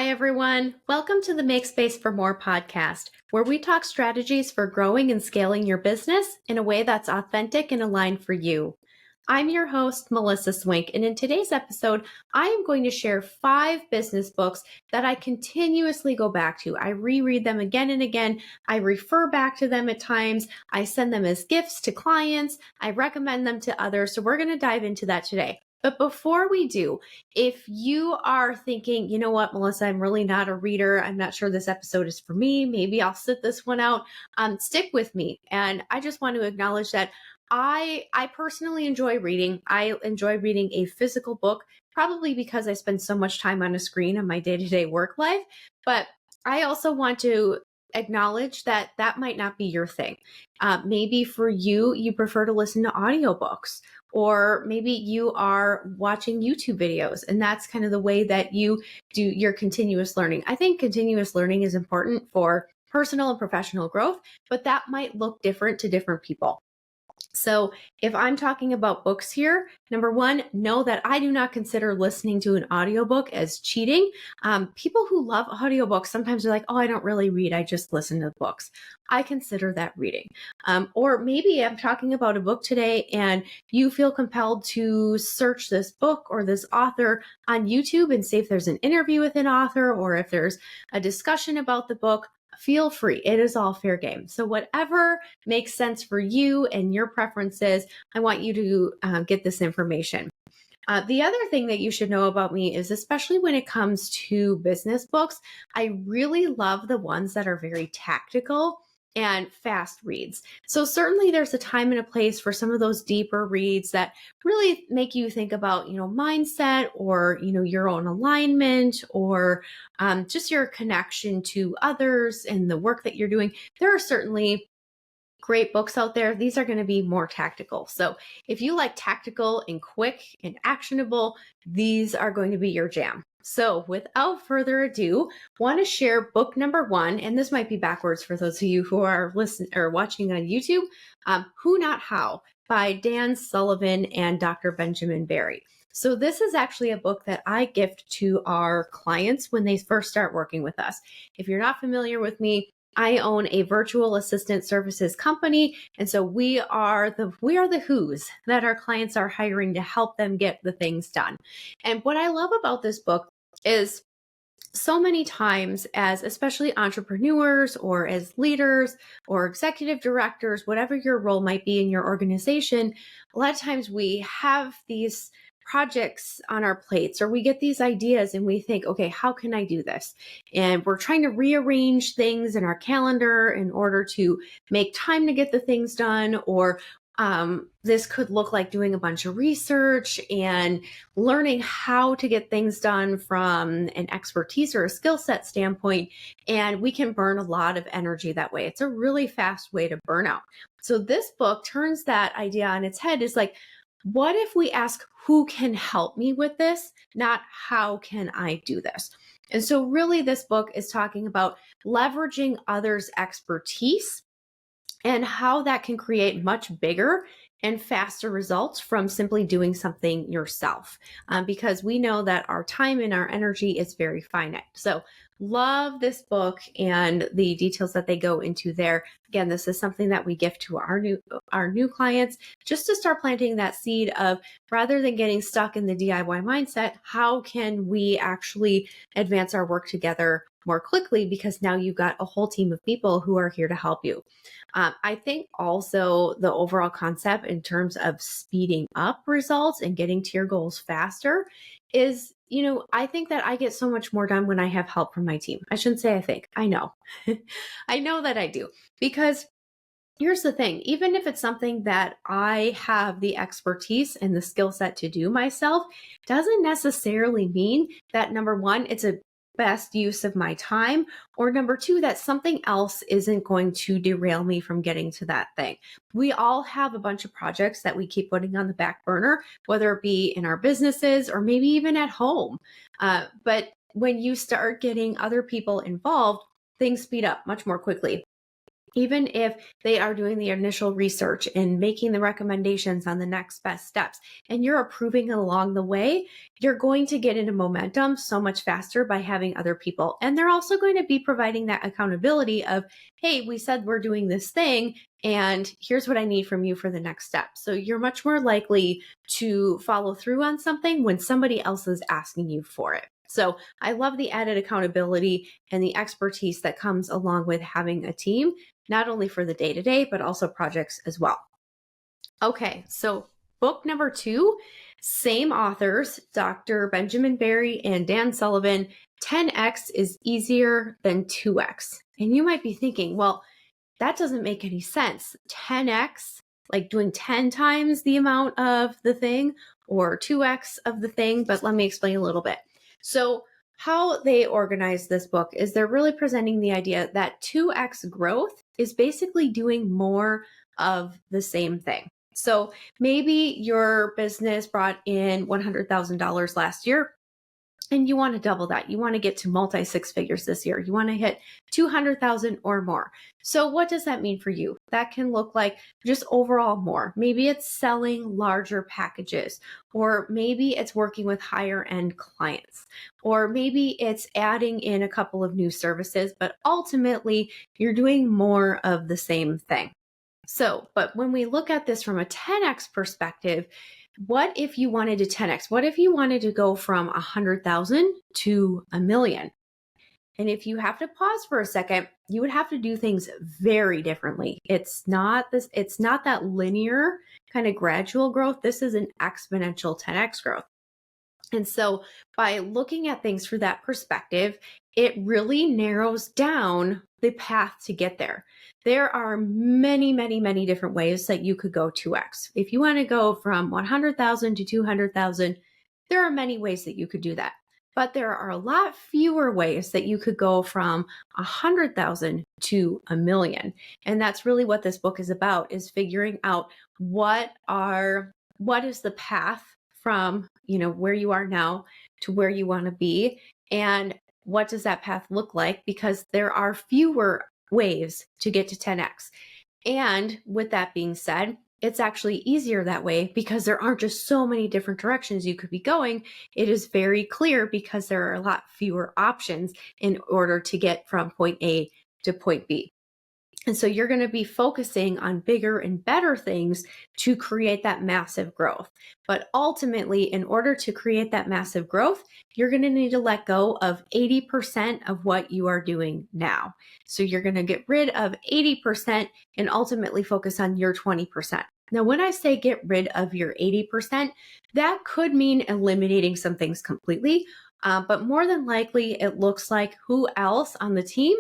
Hi, everyone. Welcome to the Make Space for More podcast, where we talk strategies for growing and scaling your business in a way that's authentic and aligned for you. I'm your host, Melissa Swink, and in today's episode, I am going to share 5 business books that I continuously go back to. I reread them again and again. I refer back to them at times. I send them as gifts to clients. I recommend them to others. So we're going to dive into that today. But before we do, if you are thinking, you know what, Melissa, I'm really not a reader. I'm not sure this episode is for me. Maybe I'll sit this one out. Stick with me. And I just want to acknowledge that I personally enjoy reading. I enjoy reading a physical book, probably because I spend so much time on a screen in my day-to-day work life. But I also want to acknowledge that that might not be your thing. Maybe for you, you prefer to listen to audiobooks, or maybe you are watching YouTube videos and that's kind of the way that you do your continuous learning. I think continuous learning is important for personal and professional growth, but that might look different to different people. So if I'm talking about books here, number one, know that I do not consider listening to an audiobook as cheating. People who love audiobooks sometimes are like, oh, I don't really read. I just listen to books. I consider that reading. Or maybe I'm talking about a book today and you feel compelled to search this book or this author on YouTube and see if there's an interview with an author or if there's a discussion about the book. Feel free. It is all fair game. So whatever makes sense for you and your preferences, I want you to get this information. The other thing that you should know about me is, especially when it comes to business books, I really love the ones that are very tactical and fast reads. So certainly there's a time and a place for some of those deeper reads that really make you think about, mindset or, your own alignment or just your connection to others and the work that you're doing. There are certainly great books out there. These are going to be more tactical. So if you like tactical and quick and actionable, these are going to be your jam. So without further ado, want to share book number 1, and this might be backwards for those of you who are listening or watching on YouTube, Who Not How by Dan Sullivan and Dr. Benjamin Barry. So this is actually a book that I gift to our clients when they first start working with us. If you're not familiar with me, I own a virtual assistant services company. And so we are the who's that our clients are hiring to help them get the things done. And what I love about this book is so many times, as especially entrepreneurs or as leaders or executive directors, whatever your role might be in your organization, a lot of times we have these projects on our plates, or we get these ideas and we think, okay, how can I do this? And we're trying to rearrange things in our calendar in order to make time to get the things done, or this could look like doing a bunch of research and learning how to get things done from an expertise or a skill set standpoint. And we can burn a lot of energy that way. It's a really fast way to burn out. So this book turns that idea on its head. Is like, what if we ask who can help me with this, not how can I do this? And so really this book is talking about leveraging others' expertise and how that can create much bigger and faster results from simply doing something yourself. Because we know that our time and our energy is very finite. So love this book and the details that they go into there. Again, this is something that we gift to our new clients, just to start planting that seed of, rather than getting stuck in the DIY mindset, how can we actually advance our work together more quickly, because now you've got a whole team of people who are here to help you. I think also the overall concept in terms of speeding up results and getting to your goals faster is, I think that I get so much more done when I have help from my team. I shouldn't say I think, I know. I know that I do, because here's the thing, even if it's something that I have the expertise and the skill set to do myself, doesn't necessarily mean that, number one, it's a best use of my time, or number two, that something else isn't going to derail me from getting to that thing. We all have a bunch of projects that we keep putting on the back burner, whether it be in our businesses or maybe even at home. But when you start getting other people involved, things speed up much more quickly. Even if they are doing the initial research and making the recommendations on the next best steps, and you're approving along the way, you're going to get into momentum so much faster by having other people. And they're also going to be providing that accountability of, hey, we said we're doing this thing, and here's what I need from you for the next step. So you're much more likely to follow through on something when somebody else is asking you for it. So I love the added accountability and the expertise that comes along with having a team, not only for the day-to-day, but also projects as well. Okay, so book number 2, same authors, Dr. Benjamin Barry and Dan Sullivan, 10x is easier than 2x. And you might be thinking, well, that doesn't make any sense. 10x, like doing 10 times the amount of the thing, or 2x of the thing, but let me explain a little bit. So how they organize this book is they're really presenting the idea that 2x growth is basically doing more of the same thing. So maybe your business brought in $100,000 last year, and you want to double that. You want to get to multi 6 figures this year. You want to hit 200,000 or more. So what does that mean for you? That can look like just overall more. Maybe it's selling larger packages, or maybe it's working with higher end clients, or maybe it's adding in a couple of new services, but ultimately you're doing more of the same thing. So, but when we look at this from a 10x perspective, what if you wanted to 10x? What if you wanted to go from 100,000 to a million? And if you have to pause for a second, you would have to do things very differently. It's not that linear kind of gradual growth. This is an exponential 10x growth. And so by looking at things through that perspective, it really narrows down the path to get there. There are many, many, many different ways that you could go 2x. If you want to go from 100,000 to 200,000, there are many ways that you could do that. But there are a lot fewer ways that you could go from 100,000 to a million. And that's really what this book is about, is figuring out what is the path from, where you are now to where you want to be, and what does that path look like, because there are fewer ways to get to 10x. And with that being said, it's actually easier that way because there aren't just so many different directions you could be going. It is very clear because there are a lot fewer options in order to get from point A to point B. And so you're going to be focusing on bigger and better things to create that massive growth. But ultimately, in order to create that massive growth, you're going to need to let go of 80% of what you are doing now. So you're going to get rid of 80% and ultimately focus on your 20%. Now, when I say get rid of your 80%, that could mean eliminating some things completely. But more than likely, it looks like who else on the team,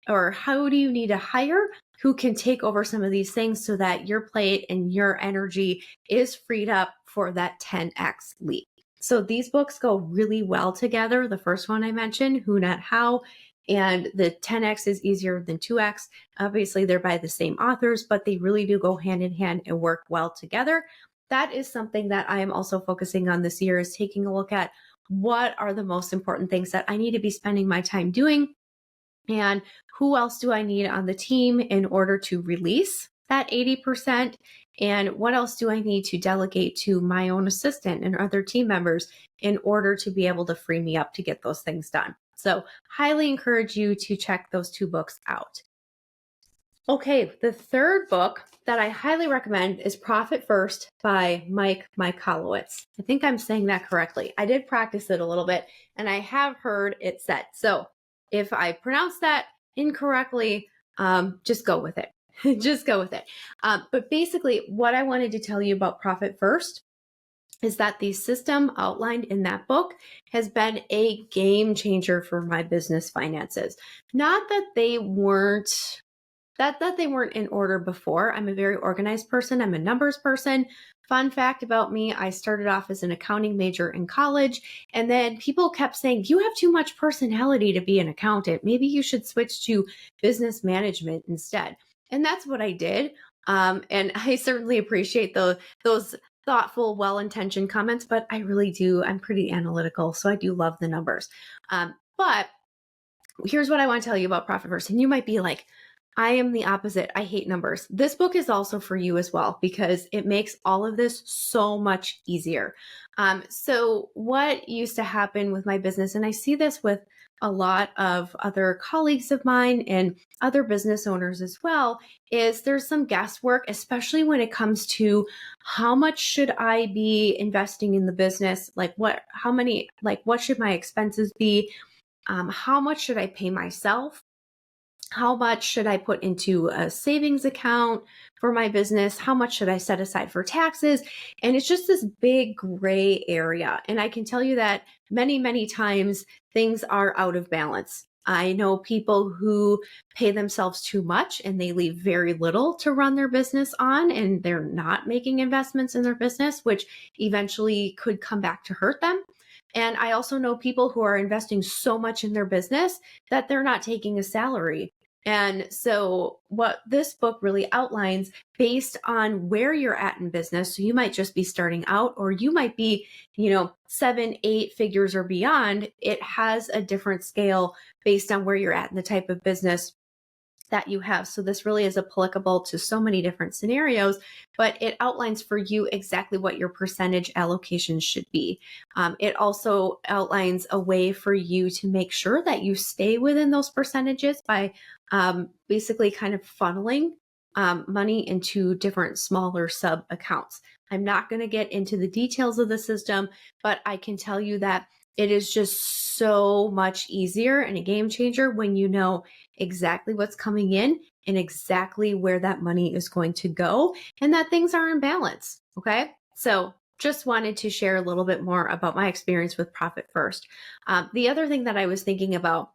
or how do you need to hire who can take over some of these things so that your plate and your energy is freed up for that 10x leap. So these books go really well together. The first one I mentioned, Who Not How, and the 10x is easier than 2x. Obviously, they're by the same authors, but they really do go hand in hand and work well together. That is something that I am also focusing on this year, is taking a look at what are the most important things that I need to be spending my time doing, and who else do I need on the team in order to release that 80%? And what else do I need to delegate to my own assistant and other team members in order to be able to free me up to get those things done? So highly encourage you to check those 2 books out. Okay, the third book that I highly recommend is Profit First by Mike Michalowicz. I think I'm saying that correctly. I did practice it a little bit and I have heard it said. So if I pronounce that incorrectly, just go with it. Just go with it. But basically, what I wanted to tell you about Profit First is that the system outlined in that book has been a game changer for my business finances. Not that they weren't in order before. I'm a very organized person. I'm a numbers person. Fun fact about me, I started off as an accounting major in college, and then people kept saying, you have too much personality to be an accountant. Maybe you should switch to business management instead. And that's what I did. And I certainly appreciate those thoughtful, well-intentioned comments, but I really do. I'm pretty analytical, so I do love the numbers. But here's what I want to tell you about Profit First. And you might be like, I am the opposite. I hate numbers. This book is also for you as well because it makes all of this so much easier. So, what used to happen with my business, and I see this with a lot of other colleagues of mine and other business owners as well, is there's some guesswork, especially when it comes to how much should I be investing in the business? What should my expenses be? How much should I pay myself? How much should I put into a savings account for my business? How much should I set aside for taxes? And it's just this big gray area. And I can tell you that many, many times things are out of balance. I know people who pay themselves too much and they leave very little to run their business on, and they're not making investments in their business, which eventually could come back to hurt them. And I also know people who are investing so much in their business that they're not taking a salary. And so, what this book really outlines based on where you're at in business, so you might just be starting out, or you might be, 7, 8 figures or beyond. It has a different scale based on where you're at in the type of business that you have. So this really is applicable to so many different scenarios, but it outlines for you exactly what your percentage allocation should be. It also outlines a way for you to make sure that you stay within those percentages by basically kind of funneling money into different smaller sub accounts. I'm not going to get into the details of the system, but I can tell you that it is just so much easier and a game changer when you know exactly what's coming in and exactly where that money is going to go and that things are in balance. Okay. So just wanted to share a little bit more about my experience with Profit First. The other thing that I was thinking about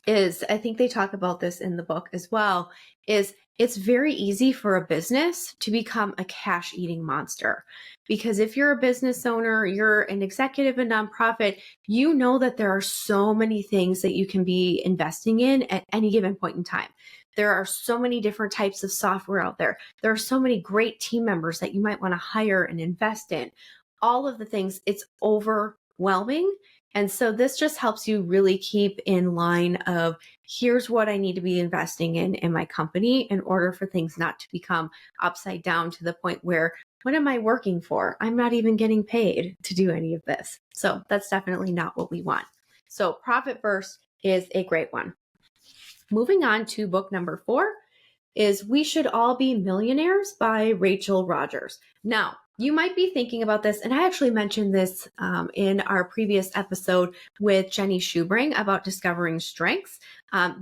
is, I think they talk about this in the book as well, is it's very easy for a business to become a cash eating monster. Because if you're a business owner, you're an executive, a nonprofit, you know that there are so many things that you can be investing in at any given point in time. There are so many different types of software out there. There are so many great team members that you might want to hire and invest in. All of the things, it's overwhelming. And so this just helps you really keep in line of, here's what I need to be investing in my company in order for things not to become upside down to the point where, what am I working for? I'm not even getting paid to do any of this. So that's definitely not what we want. So Profit First is a great one. Moving on to book number 4 is We Should All Be Millionaires by Rachel Rogers. Now, you might be thinking about this, and I actually mentioned this in our previous episode with Jenny Schubring about discovering strengths.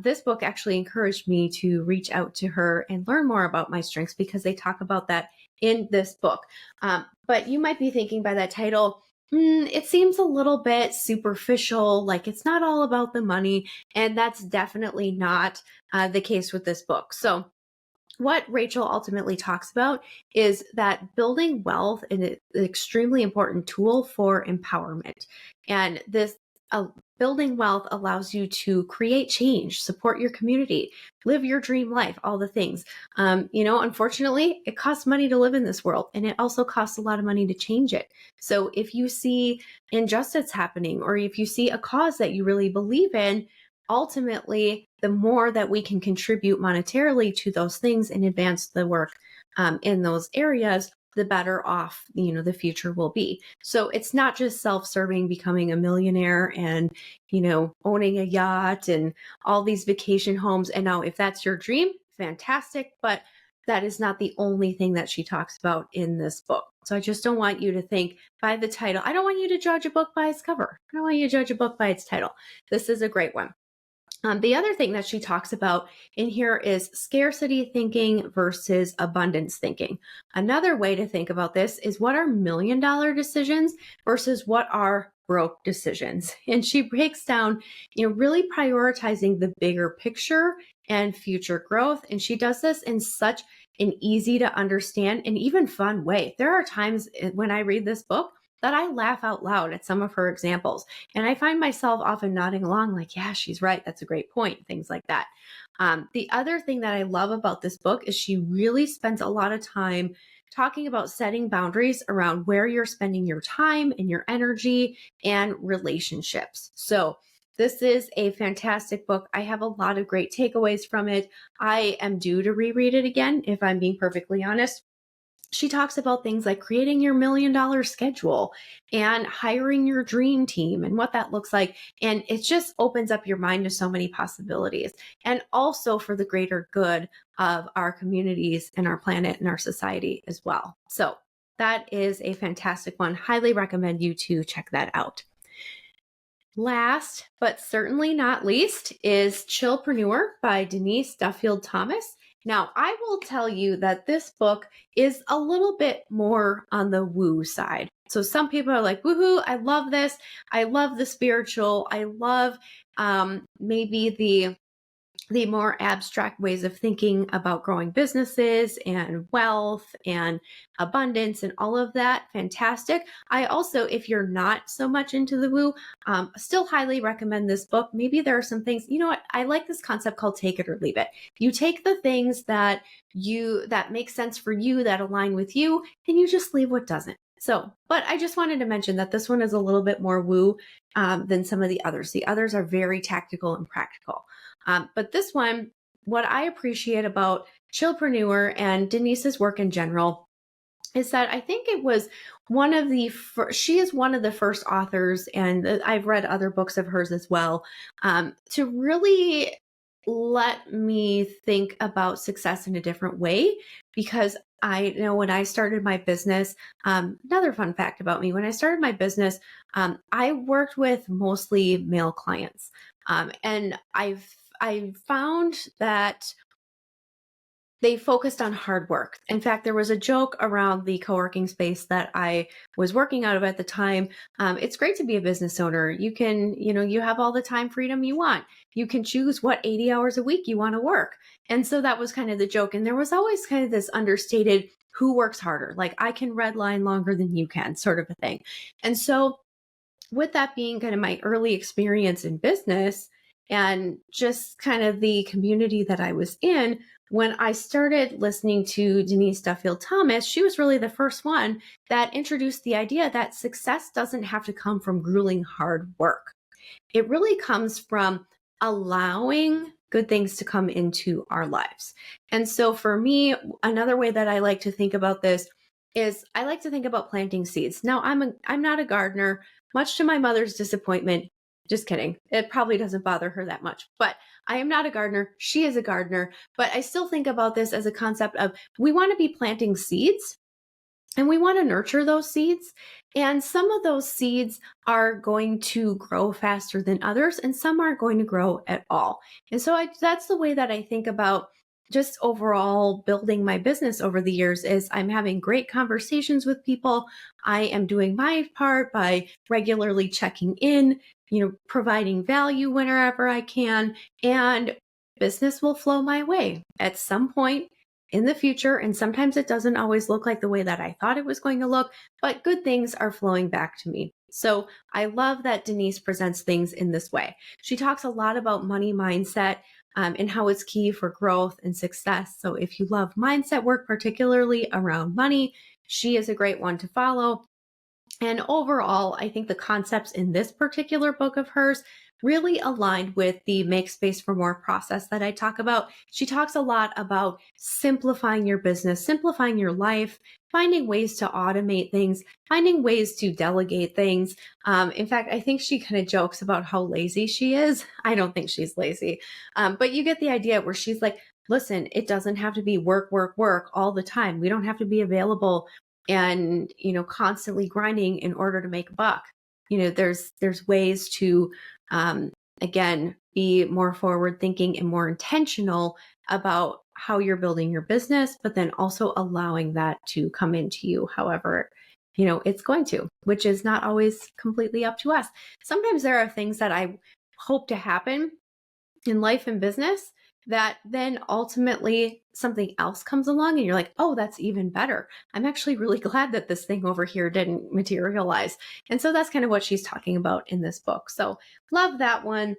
This book actually encouraged me to reach out to her and learn more about my strengths because they talk about that in this book. But you might be thinking by that title, it seems a little bit superficial, like it's not all about the money, and that's definitely not the case with this book. So what Rachel ultimately talks about is that building wealth is an extremely important tool for empowerment. And this building wealth allows you to create change, support your community, live your dream life, all the things. Unfortunately, it costs money to live in this world, and it also costs a lot of money to change it. So if you see injustice happening, or if you see a cause that you really believe in, ultimately, the more that we can contribute monetarily to those things and advance the work in those areas, the better off, the future will be. So it's not just self-serving, becoming a millionaire and, owning a yacht and all these vacation homes. And now if that's your dream, fantastic. But that is not the only thing that she talks about in this book. So I just don't want you to think by the title. I don't want you to judge a book by its cover. I don't want you to judge a book by its title. This is a great one. The other thing that she talks about in here is scarcity thinking versus abundance thinking. Another way to think about this is, what are $1 million decisions versus what are broke decisions? And she breaks down, really prioritizing the bigger picture and future growth. And she does this in such an easy to understand and even fun way. There are times when I read this book that I laugh out loud at some of her examples. And I find myself often nodding along like, yeah, she's right. That's a great point. Things like that. The other thing that I love about this book is she really spends a lot of time talking about setting boundaries around where you're spending your time and your energy and relationships. So This is a fantastic book. I have a lot of great takeaways from it. I am due to reread it again, if I'm being perfectly honest. She talks about things like creating your $1 million schedule and hiring your dream team and what that looks like. And it just opens up your mind to so many possibilities, and also for the greater good of our communities and our planet and our society as well. So that is a fantastic one. Highly recommend you to check that out. Last, but certainly not least, is Chillpreneur by Denise Duffield Thomas. Now, I will tell you that this book is a little bit more on the woo side. So some people are like, woohoo, I love this. I love the spiritual. I love maybe the more abstract ways of thinking about growing businesses and wealth and abundance and all of that. Fantastic. I also, if you're not so much into the woo, still highly recommend this book. Maybe there are some things, you know what? I like this concept called take it or leave it. You take the things that make sense for you, that align with you, and you just leave what doesn't. So, but I just wanted to mention that this one is a little bit more woo than some of the others. The others are very tactical and practical. But this one, what I appreciate about Chillpreneur and Denise's work in general is that I think it was one of the she is one of the first authors, and I've read other books of hers as well, to really let me think about success in a different way. Because I know when I started my business, another fun fact about me, when I started my business, I worked with mostly male clients. And I found that they focused on hard work. In fact, there was a joke around the co-working space that I was working out of at the time. It's great to be a business owner. You can, you have all the time freedom you want. You can choose what 80 hours a week you want to work. And so that was kind of the joke. And there was always kind of this understated who works harder, like I can redline longer than you can, sort of a thing. And so with that being kind of my early experience in business and just kind of the community that I was in, when I started listening to Denise Duffield Thomas, she was really the first one that introduced the idea that success doesn't have to come from grueling hard work. It really comes from allowing good things to come into our lives. And so for me, another way that I like to think about this is I like to think about planting seeds. Now, I'm not a gardener, much to my mother's disappointment. Just kidding. It probably doesn't bother her that much, but I am not a gardener. She is a gardener, but I still think about this as a concept of we want to be planting seeds and we want to nurture those seeds. And some of those seeds are going to grow faster than others, and some aren't going to grow at all. And so that's the way that I think about just overall building my business over the years is I'm having great conversations with people. I am doing my part by regularly checking in, providing value whenever I can, and business will flow my way at some point in the future. And sometimes it doesn't always look like the way that I thought it was going to look, but good things are flowing back to me. So I love that Denise presents things in this way. She talks a lot about money mindset and how it's key for growth and success. So if you love mindset work, particularly around money, she is a great one to follow. And overall, I think the concepts in this particular book of hers really aligned with the Make Space for More process that I talk about. She talks a lot about simplifying your business, simplifying your life, finding ways to automate things, finding ways to delegate things. In fact, I think she kind of jokes about how lazy she is. I don't think she's lazy, but you get the idea where she's like, listen, it doesn't have to be work, work, work all the time. We don't have to be available and, constantly grinding in order to make a buck. There's ways to, again, be more forward thinking and more intentional about how you're building your business, but then also allowing that to come into you however, it's going to, which is not always completely up to us. Sometimes there are things that I hope to happen in life and business that then ultimately something else comes along and you're like, oh, that's even better. I'm actually really glad that this thing over here didn't materialize. And so that's kind of what she's talking about in this book. So love that one.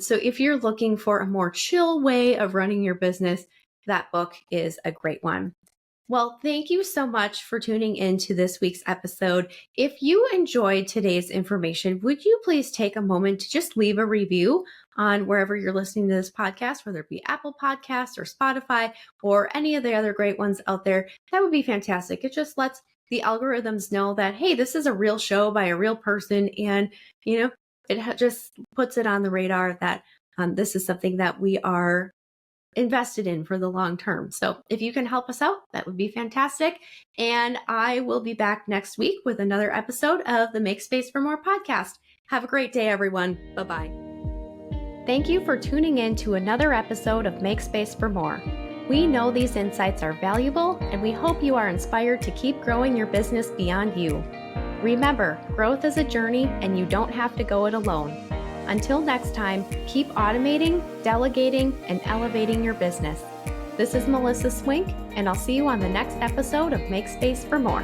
So if you're looking for a more chill way of running your business, that book is a great one. Well, thank you so much for tuning in to this week's episode. If you enjoyed today's information, would you please take a moment to just leave a review on wherever you're listening to this podcast, whether it be Apple Podcasts or Spotify or any of the other great ones out there? That would be fantastic. It just lets the algorithms know that, hey, this is a real show by a real person. And, it just puts it on the radar that this is something that we are invested in for the long term. So if you can help us out, that would be fantastic. And I will be back next week with another episode of the Make Space for More podcast. Have a great day, everyone. Bye-bye. Thank you for tuning in to another episode of Make Space for More. We know these insights are valuable, and we hope you are inspired to keep growing your business beyond you. Remember, growth is a journey, and you don't have to go it alone. Until next time, keep automating, delegating, and elevating your business. This is Melissa Swink, and I'll see you on the next episode of Make Space for More.